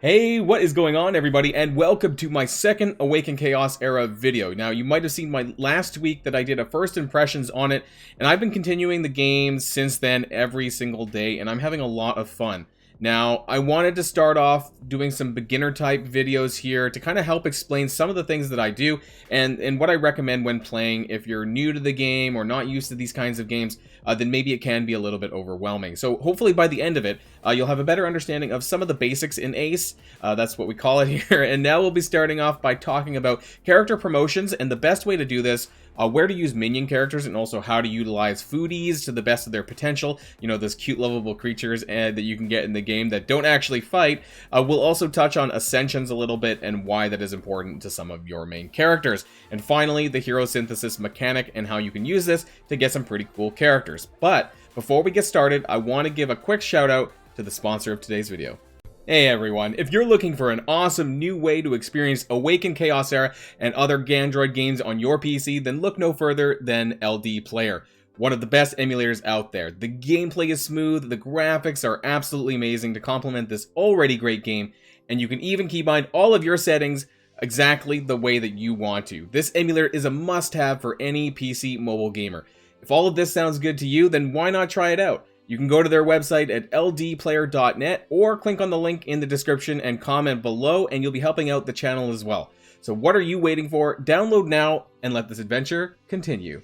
Hey, what is going on, everybody, and welcome to my second Awaken Chaos Era video. Now, you might have seen my last week that I did a first impressions on it, and I've been continuing the game since then every single day, and I'm having a lot of fun. Now, I wanted to start off doing some beginner-type videos here to kind of help explain some of the things that I do, and what I recommend when playing. If you're new to the game or not used to these kinds of games, then maybe it can be a little bit overwhelming. So hopefully by the end of it, you'll have a better understanding of some of the basics in Ace. That's what we call it here. And now we'll be starting off by talking about character promotions and the best way to do this, where to use minion characters, and also how to utilize foodies to the best of their potential. You know, those cute, lovable creatures that you can get in the game that don't actually fight. We'll also touch on ascensions a little bit and why that is important to some of your main characters. And finally, the hero synthesis mechanic and how you can use this to get some pretty cool characters. But before we get started, I want to give a quick shout out to the sponsor of today's video. Hey everyone, if you're looking for an awesome new way to experience Awaken Chaos Era and other Gandroid games on your PC, then look no further than LD Player. One of the best emulators out there. The gameplay is smooth, the graphics are absolutely amazing to complement this already great game, and you can even keybind all of your settings exactly the way that you want to. This emulator is a must-have for any PC mobile gamer. If all of this sounds good to you, then why not try it out? You can go to their website at ldplayer.net or click on the link in the description and comment below, and you'll be helping out the channel as well. So what are you waiting for? Download now and let this adventure continue.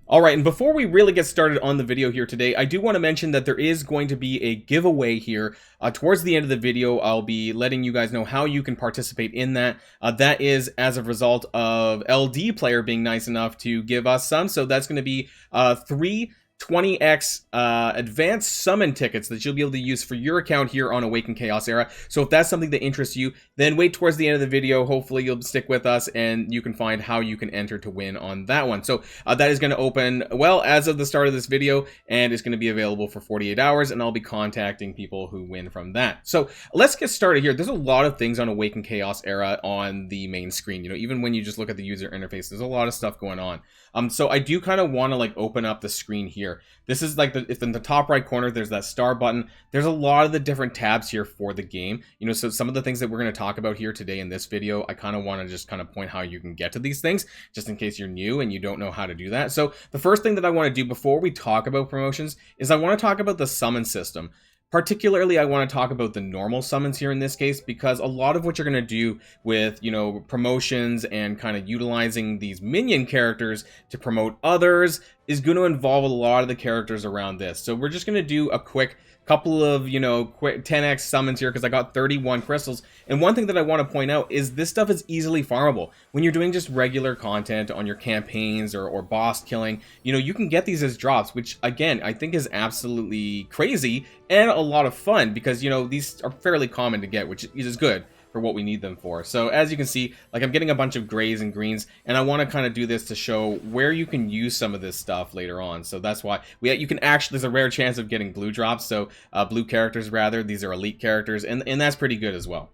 Alright, and before we really get started on the video here today, I do want to mention that there is going to be a giveaway here. Towards the end of the video, I'll be letting you guys know how you can participate in that. That is as a result of LD Player being nice enough to give us some. So that's going to be 3 20x advanced summon tickets that you'll be able to use for your account here on Awaken Chaos Era. So if that's something that interests you, then wait towards the end of the video. Hopefully you'll stick with us and you can find how you can enter to win on that one. So that is going to open, well, as of the start of this video, and it's going to be available for 48 hours, and I'll be contacting people who win from that. So let's get started here. There's a lot of things on Awaken Chaos Era on the main screen. You know, even when you just look at the user interface, there's a lot of stuff going on. So I do kind of want to like open up the screen here. This is like if in the top right corner, there's that star button. There's a lot of the different tabs here for the game. You know, so some of the things that we're going to talk about here today in this video, I kind of want to just kind of point how you can get to these things, just in case you're new and you don't know how to do that. So the first thing that I want to do before we talk about promotions is I want to talk about the summon system. Particularly, I want to talk about the normal summons here in this case, because a lot of what you're going to do with, you know, promotions and kind of utilizing these minion characters to promote others is going to involve a lot of the characters around this. So we're just going to do a quick couple of, you know, quick 10x summons here because I got 31 crystals. And one thing that I want to point out is this stuff is easily farmable. When you're doing just regular content on your campaigns or boss killing, you know, you can get these as drops, which again, I think is absolutely crazy and a lot of fun because, you know, these are fairly common to get, which is good for what we need them for. So as you can see, like I'm getting a bunch of grays and greens, and I want to kind of do this to show where you can use some of this stuff later on. So that's why you can actually, there's a rare chance of getting blue drops, so blue characters rather. These are elite characters, and that's pretty good as well.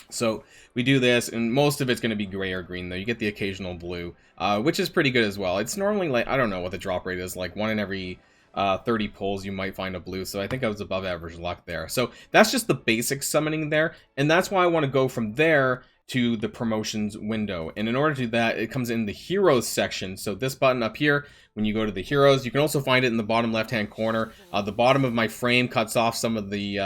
So we do this, and most of it's going to be gray or green, though. You get the occasional blue, which is pretty good as well. It's normally like, I don't know what the drop rate is, like 1 in every 30 pulls you might find a blue, so I think I was above average luck there. So that's just the basic summoning there, and that's why I want to go from there to the promotions window. And in order to do that, it comes in the heroes section. So this button up here, when you go to the heroes, you can also find it in the bottom left hand corner. The bottom of my frame cuts off some of the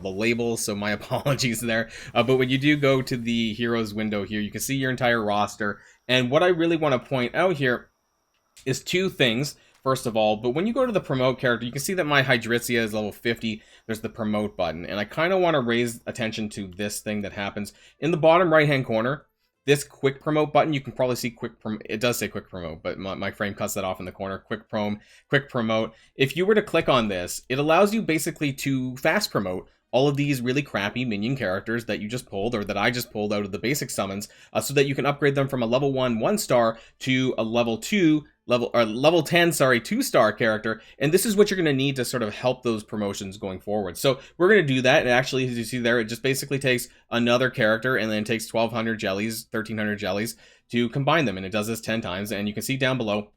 labels, so my apologies there. But when you do go to the heroes window here, you can see your entire roster. And what I really want to point out here is two things. First of all, but when you go to the promote character, you can see that my Hydritzia is level 50. There's the promote button, and I kind of want to raise attention to this thing that happens in the bottom right hand corner. This quick promote button, you can probably see it does say quick promote, but my frame cuts that off in the corner. Quick promote. If you were to click on this, it allows you basically to fast promote all of these really crappy minion characters that you just pulled, or that I just pulled out of the basic summons, so that you can upgrade them from a level 1 1-star to a level 10, 2-star character. And this is what you're going to need to sort of help those promotions going forward. So we're going to do that, and actually, as you see there, it just basically takes another character, and then it takes 1,200 jellies, 1,300 jellies to combine them, and it does this 10 times. And you can see down below,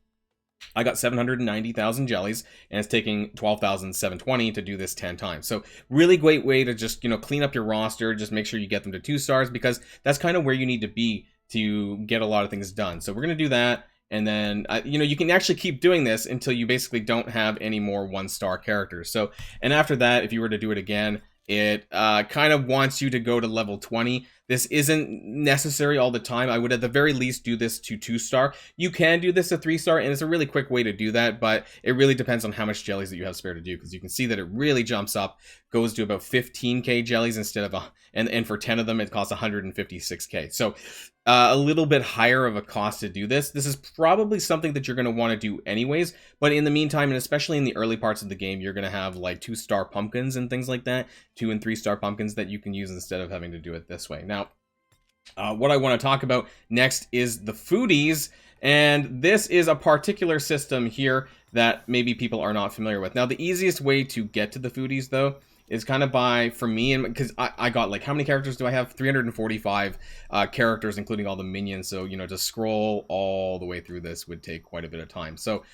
I got 790,000 jellies, and it's taking 12,720 to do this 10 times. So really great way to just, clean up your roster, just make sure you get them to 2 stars, because that's kind of where you need to be to get a lot of things done. So we're going to do that. And then, you can actually keep doing this until you basically don't have any more 1-star characters. So, and after that, if you were to do it again, it kind of wants you to go to level 20. This isn't necessary all the time. I would at the very least do this to 2-star. You can do this to 3-star, and it's a really quick way to do that, but it really depends on how much jellies that you have spare to do, because you can see that it really jumps up, goes to about 15k jellies instead of and for 10 of them it costs 156k. So a little bit higher of a cost to do this. This is probably something that you're going to want to do anyways, but in the meantime, and especially in the early parts of the game, you're going to have like 2-star pumpkins and things like that, 2 and 3-star pumpkins that you can use instead of having to do it this way. Now, what I want to talk about next is the foodies, and this is a particular system here that maybe people are not familiar with. Now, the easiest way to get to the foodies, though, is kind of by, for me, and because I got, like, how many characters do I have? 345 characters, including all the minions. So, to scroll all the way through this would take quite a bit of time. So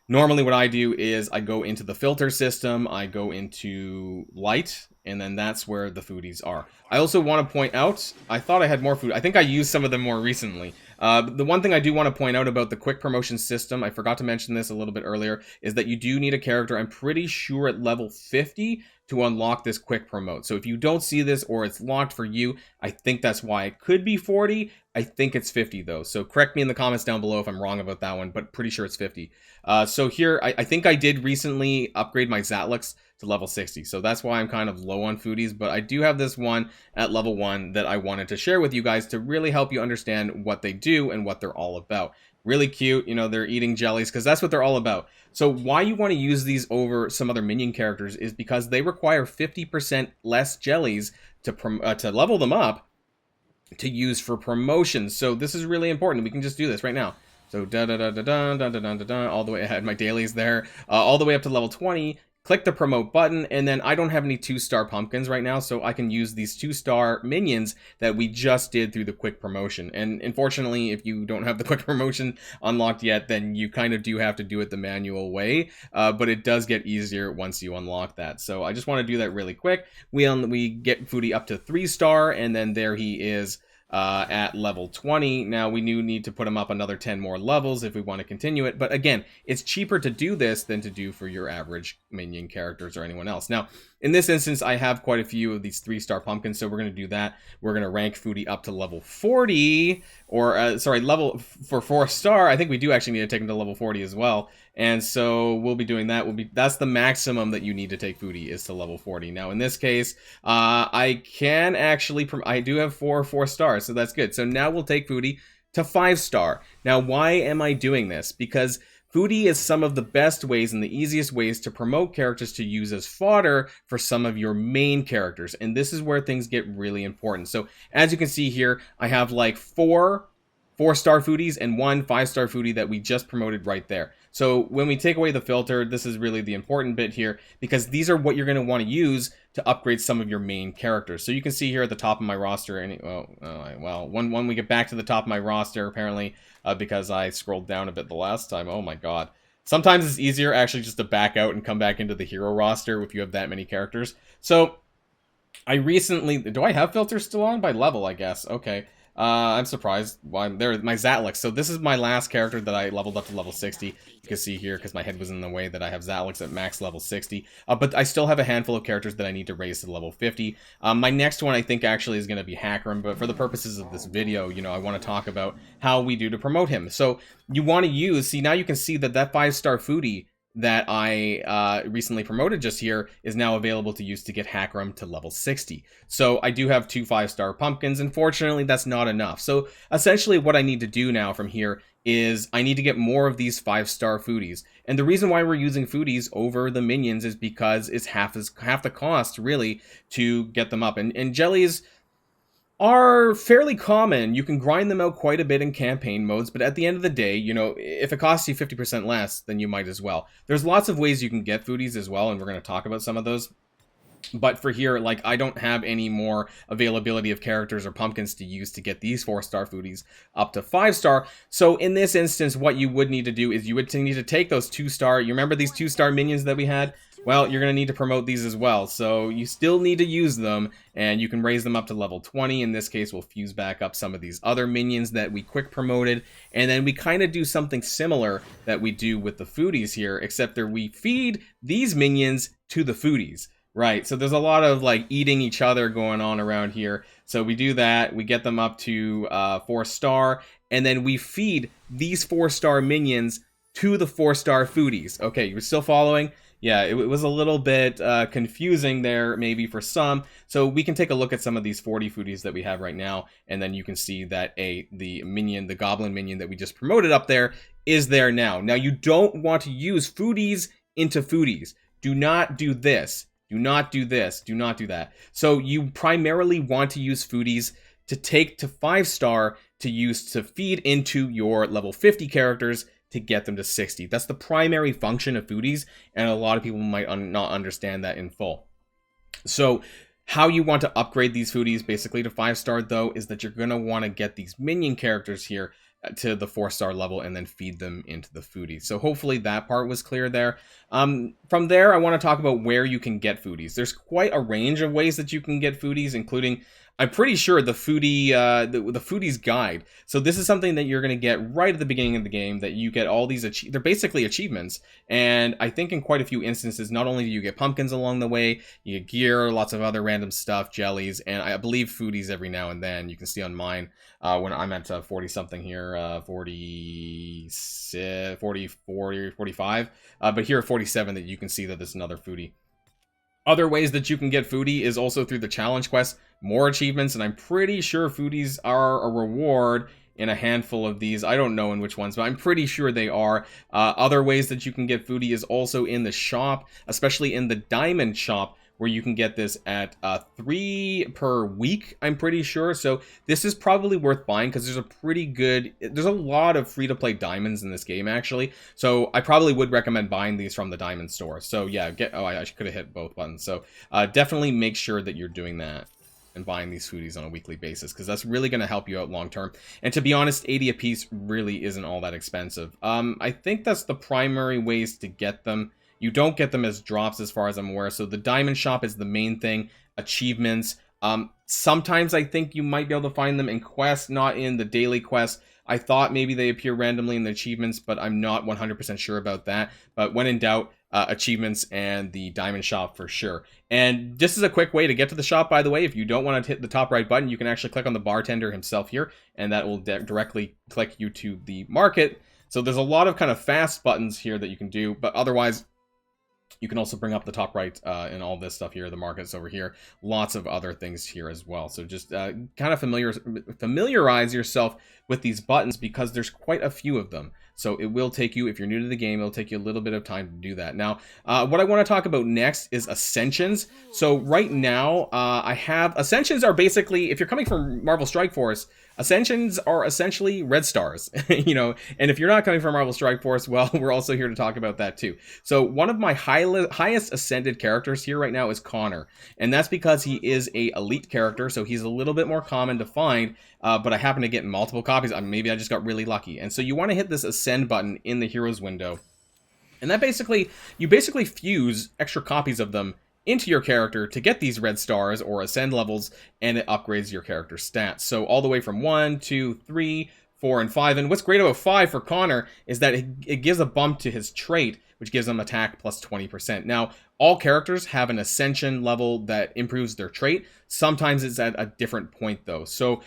normally what I do is I go into the filter system, I go into light, and then that's where the foodies are. I also want to point out, I thought I had more food. I think I used some of them more recently. The one thing I do want to point out about the quick promotion system, I forgot to mention this a little bit earlier, is that you do need a character, I'm pretty sure at level 50, to unlock this quick promote. So if you don't see this or it's locked for you, I think that's why. It could be 40. I think it's 50 though. So correct me in the comments down below if I'm wrong about that one, but pretty sure it's 50. So here, I think I did recently upgrade my Zatlix to level 60. So that's why I'm kind of low on foodies, but I do have this one at level 1 that I wanted to share with you guys to really help you understand what they do and what they're all about. Really cute, they're eating jellies because that's what they're all about. So why you want to use these over some other minion characters is because they require 50% less jellies to level them up to use for promotions. So this is really important. We can just do this right now. So all the way, I had my dailies there, all the way up to level 20. Click the promote button, and then I don't have any 2-star pumpkins right now, so I can use these 2-star minions that we just did through the quick promotion. And unfortunately, if you don't have the quick promotion unlocked yet, then you kind of do have to do it the manual way, but it does get easier once you unlock that. So I just want to do that really quick. We get Foodie up to 3-star, and then there he is at level 20. Now we do need to put him up another 10 more levels if we want to continue it, but again, it's cheaper to do this than to do for your average minion characters or anyone else. Now in this instance, I have quite a few of these 3-star pumpkins, so we're going to do that. We're going to rank Foodie up to level 40, or sorry, level for 4-star. I think we do actually need to take him to level 40 as well, and so we'll be doing that. That's the maximum that you need to take Foodie, is to level 40. Now in this case, I can actually, I do have 4 stars, so that's good. So now we'll take Foodie to 5-star. Now why am I doing this? Because Foodie is some of the best ways and the easiest ways to promote characters to use as fodder for some of your main characters. And this is where things get really important. So as you can see here, I have like 4 4-star foodies and 1 5-star foodie that we just promoted right there. So when we take away the filter, this is really the important bit here, because these are what you're going to want to use to upgrade some of your main characters. So you can see here at the top of my roster, and when we get back to the top of my roster, apparently, because I scrolled down a bit the last time, oh my god. Sometimes it's easier actually just to back out and come back into the hero roster if you have that many characters. So I recently, do I have filters still on? By level, I guess. Okay. I'm surprised. Why there, my Zatlix. So this is my last character that I leveled up to level 60. You can see here, because my head was in the way, that I have Zatlix at max level 60. But I still have a handful of characters that I need to raise to level 50. My next one, I think, actually is going to be Hackram. But for the purposes of this video, you know, I want to talk about how we do to promote him. So you want to use, see, now you can see that that 5-star foodie that I recently promoted just here is now available to use to get Hackram to level 60. So I do have 2 5-star pumpkins. Unfortunately, that's not enough. So essentially what I need to do now from here is I need to get more of these 5-star foodies. And the reason why we're using foodies over the minions is because it's half the cost, really, to get them up. And jellies are fairly common. You can grind them out quite a bit in campaign modes, but at the end of the day, you know, if it costs you 50% less, then you might as well. There's lots of ways you can get foodies as well, and we're going to talk about some of those. But for here, like, I don't have any more availability of characters or pumpkins to use to get these 4-star foodies up to 5-star. So in this instance, what you would need to do is you would need to take those 2-star. You remember these 2-star minions that we had? Well, you're going to need to promote these as well. So you still need to use them, and you can raise them up to level 20. In this case, we'll fuse back up some of these other minions that we quick promoted. And then we kind of do something similar that we do with the foodies here, except that we feed these minions to the foodies. Right, so there's a lot of like eating each other going on around here. So we do that, we get them up to 4-star, and then we feed these 4-star minions to the 4-star foodies. Okay, you're still following? Yeah, it was a little bit confusing there, maybe for some. So we can take a look at some of these 40 foodies that we have right now, and then you can see that the minion, the goblin minion that we just promoted up there, is there now. Now you don't want to use foodies into foodies. Do not do this. Do not do this. Do not do that. So you primarily want to use foodies to take to 5-star to use to feed into your level 50 characters to get them to 60. That's the primary function of foodies, and a lot of people might not understand that in full. So how you want to upgrade these foodies basically to 5-star, though, is that you're going to want to get these minion characters here to the 4-star level and then feed them into the foodies. So hopefully that part was clear there. From there, I want to talk about where you can get foodies. There's quite a range of ways that you can get foodies, including, I'm pretty sure, the foodie, the foodies guide. So this is something that you're going to get right at the beginning of the game, that you get all these, they're basically achievements. And I think in quite a few instances, not only do you get pumpkins along the way, you get gear, lots of other random stuff, jellies, and I believe foodies every now and then. You can see on mine, when I'm at 40 something here, 46, 40, 40, 45, but here at 47 that you can see that there's another foodie. Other ways that you can get foodie is also through the challenge quest, more achievements, and I'm pretty sure foodies are a reward in a handful of these. I don't know in which ones, but I'm pretty sure they are. Other ways that you can get foodie is also in the shop, especially in the diamond shop, where you can get this at 3 per week, I'm pretty sure. So this is probably worth buying because there's a lot of free-to-play diamonds in this game, actually. So I probably would recommend buying these from the diamond store. So yeah, I could have hit both buttons. So definitely make sure that you're doing that and buying these foodies on a weekly basis, because that's really going to help you out long term. And to be honest, 80 a piece really isn't all that expensive. I think that's the primary ways to get them. You don't get them as drops as far as I'm aware. So the diamond shop is the main thing. Achievements. Sometimes I think you might be able to find them in quests, not in the daily quests. I thought maybe they appear randomly in the achievements, but I'm not 100% sure about that. But when in doubt, achievements and the diamond shop for sure. And just as a quick way to get to the shop, by the way, if you don't want to hit the top right button, you can actually click on the bartender himself here, and that will directly click you to the market. So there's a lot of kind of fast buttons here that you can do, but otherwise, you can also bring up the top right and all this stuff here, the markets over here. Lots of other things here as well. So just kind of familiarize yourself with these buttons, because there's quite a few of them. So it will take you, if you're new to the game, it'll take you a little bit of time to do that. Now, what I want to talk about next is ascensions. So right now, I have... Ascensions are basically, if you're coming from Marvel Strike Force, ascensions are essentially red stars, you know, and if you're not coming from Marvel Strike Force, well, we're also here to talk about that too. So one of my highest ascended characters here right now is Connor, and that's because he is a elite character, so he's a little bit more common to find, but I happen to get multiple copies. Maybe I just got really lucky. And so you want to hit this ascend button in the heroes window, and that you basically fuse extra copies of them into your character to get these red stars or ascend levels, and it upgrades your character's stats. So all the way from 1, 2, 3, 4, and 5. And what's great about 5 for Connor is that it gives a bump to his trait, which gives him attack plus 20%. Now, all characters have an ascension level that improves their trait. Sometimes it's at a different point, though. So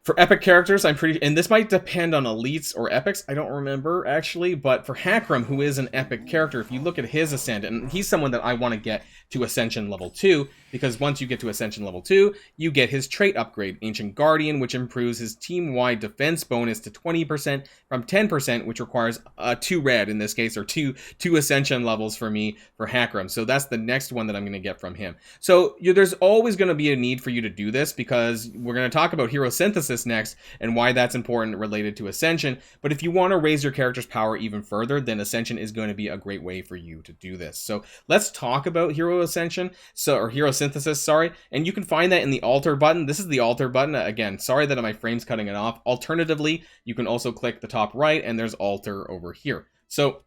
for epic characters, and this might depend on elites or epics, I don't remember actually, but for Hakram, who is an epic character, if you look at his ascend, and he's someone that I want to get to Ascension level 2, because once you get to Ascension level 2, you get his trait upgrade, Ancient Guardian, which improves his team-wide defense bonus to 20% from 10%, which requires 2 red in this case, or two Ascension levels for me for Hakram. So that's the next one that I'm going to get from him. So there's always going to be a need for you to do this, because we're going to talk about hero synthesis Synthesis next and why that's important related to Ascension. But if you want to raise your character's power even further, then Ascension is going to be a great way for you to do this. So let's talk about Hero Ascension, or Hero Synthesis, sorry. And you can find that in the Alter button. This is the Alter button. Again, sorry that my frame's cutting it off. Alternatively, you can also click the top right and there's Alter over here. So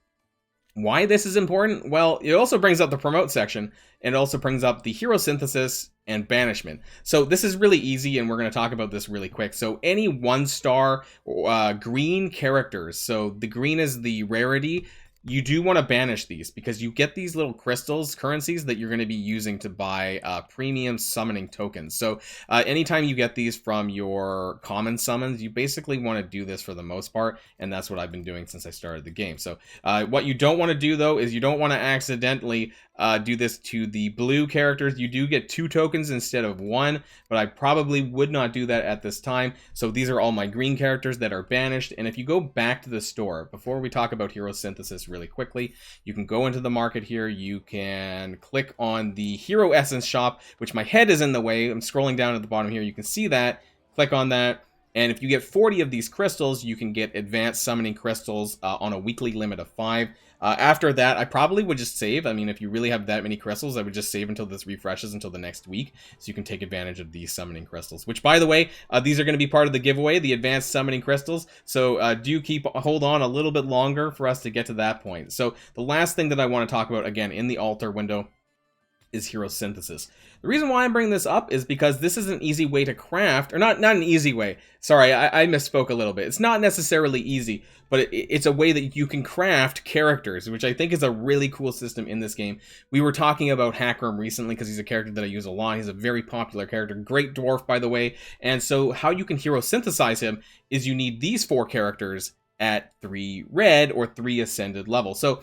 why this is important? Well, it also brings up the promote section, and it also brings up the hero synthesis and banishment. So this is really easy, and we're going to talk about this really quick. So any 1-star green characters, so the green is the rarity, you do want to banish these because you get these little crystals, currencies that you're going to be using to buy premium summoning tokens. So anytime you get these from your common summons, you basically want to do this for the most part, and that's what I've been doing since I started the game. So what you don't want to do, though, is you don't want to accidentally do this to the blue characters. You do get 2 tokens instead of 1, but I probably would not do that at this time. So these are all my green characters that are banished. And if you go back to the store, before we talk about Hero Synthesis really quickly, you can go into the market here. You can click on the Hero Essence shop, which my head is in the way. I'm scrolling down at the bottom here. You can see that. Click on that. And if you get 40 of these crystals, you can get advanced summoning crystals on a weekly limit of 5. After that, I probably would just save. I mean, if you really have that many crystals, I would just save until this refreshes until the next week, so you can take advantage of these summoning crystals, which, by the way, these are going to be part of the giveaway, the advanced summoning crystals. So do hold on a little bit longer for us to get to that point. So the last thing that I want to talk about, again, in the altar window, is hero synthesis. The reason why I'm bringing this up is because this is an easy way to craft, or not an easy way. Sorry, I misspoke a little bit. It's not necessarily easy, but it's a way that you can craft characters, which I think is a really cool system in this game. We were talking about Hackram recently because he's a character that I use a lot. He's a very popular character, great dwarf, by the way. And so how you can hero synthesize him is you need these 4 characters at 3 red or 3 ascended level. So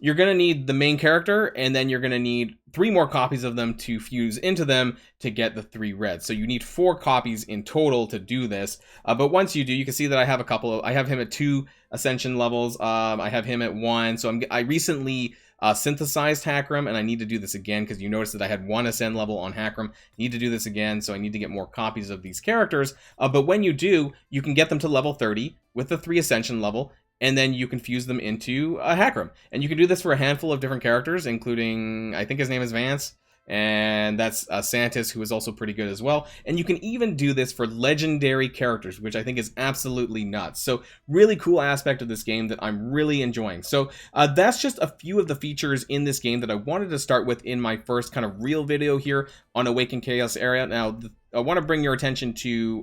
you're going to need the main character, and then you're going to need 3 more copies of them to fuse into them to get the 3 red. So you need 4 copies in total to do this. But once you do, you can see that I have I have him at 2 ascension levels. I have him at 1. So I recently synthesized Hackram, and I need to do this again because you notice that I had 1 ascend level on Hackram. Need to do this again, so I need to get more copies of these characters. But when you do, you can get them to level 30 with the 3 ascension level, and then you can fuse them into a Hackram. And you can do this for a handful of different characters, including, I think his name is Vance, and that's Santis, who is also pretty good as well. And you can even do this for legendary characters, which I think is absolutely nuts. So really cool aspect of this game that I'm really enjoying. So that's just a few of the features in this game that I wanted to start with in my first kind of real video here on Awaken Chaos Era. Now, I want to bring your attention to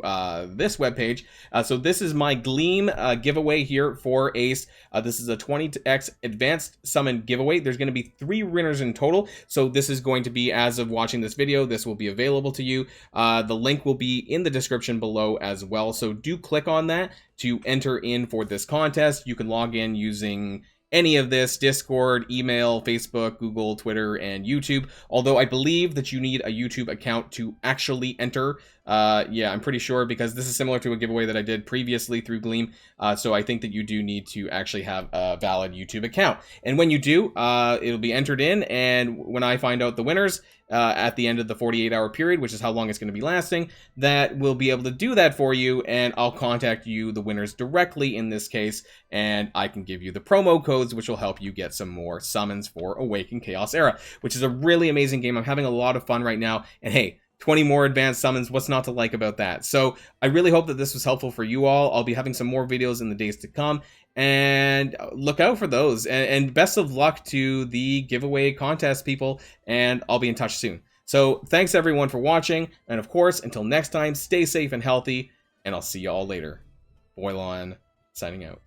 this webpage. So this is my Gleam giveaway here for Ace. This is a 20x advanced summon giveaway. There's going to be 3 winners in total. So this is going to be, as of watching this video, this will be available to you. The link will be in the description below as well. So do click on that to enter in for this contest. You can log in using any of this: Discord, email, Facebook, Google, Twitter, and YouTube. Although I believe that you need a YouTube account to actually enter. Yeah, I'm pretty sure, because this is similar to a giveaway that I did previously through Gleam. So I think that you do need to actually have a valid YouTube account. And when you do, it'll be entered in. And when I find out the winners at the end of the 48-hour period, which is how long it's going to be lasting, that we'll be able to do that for you. And I'll contact you, the winners, directly in this case. And I can give you the promo codes, which will help you get some more summons for Awaken Chaos Era, which is a really amazing game. I'm having a lot of fun right now. And hey, 20 more advanced summons, what's not to like about that? So I really hope that this was helpful for you all. I'll be having some more videos in the days to come, and look out for those. And best of luck to the giveaway contest, people, and I'll be in touch soon. So thanks everyone for watching, and of course, until next time, stay safe and healthy, and I'll see you all later. Boilon, signing out.